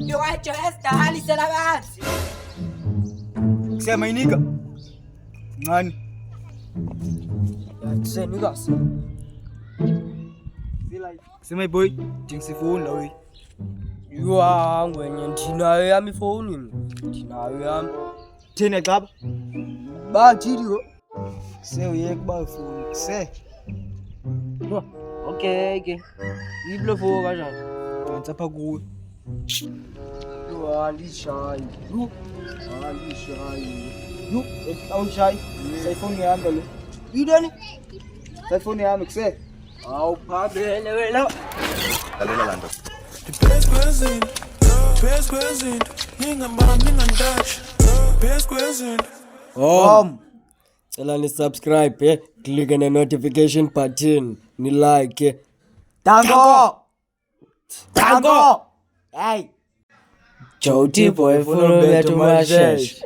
Yo Xhosanostra hali selabanzi. Kusema inika. Ngani? Yasenika. Kusema boy, tingisifunda we. Ywa ngwenye ndinayo yami phone mina. Ndinayo yami. Thina xaba. Bathiliyo. Sewuyeke bafuni. Se. Okay ke. Yiblo fo kanjani? Dansa pha kuwe. Ywa andishayi. Yu, awushayi. Sayifoni yami lo. Yidani? Sayifoni yami kuse. Awu phambele wena. Lalela la nto. Best present, ningandash. Best present. Cela ni subscribe click on the notification button ni like Dango. Hey Joti boy follow me to my church.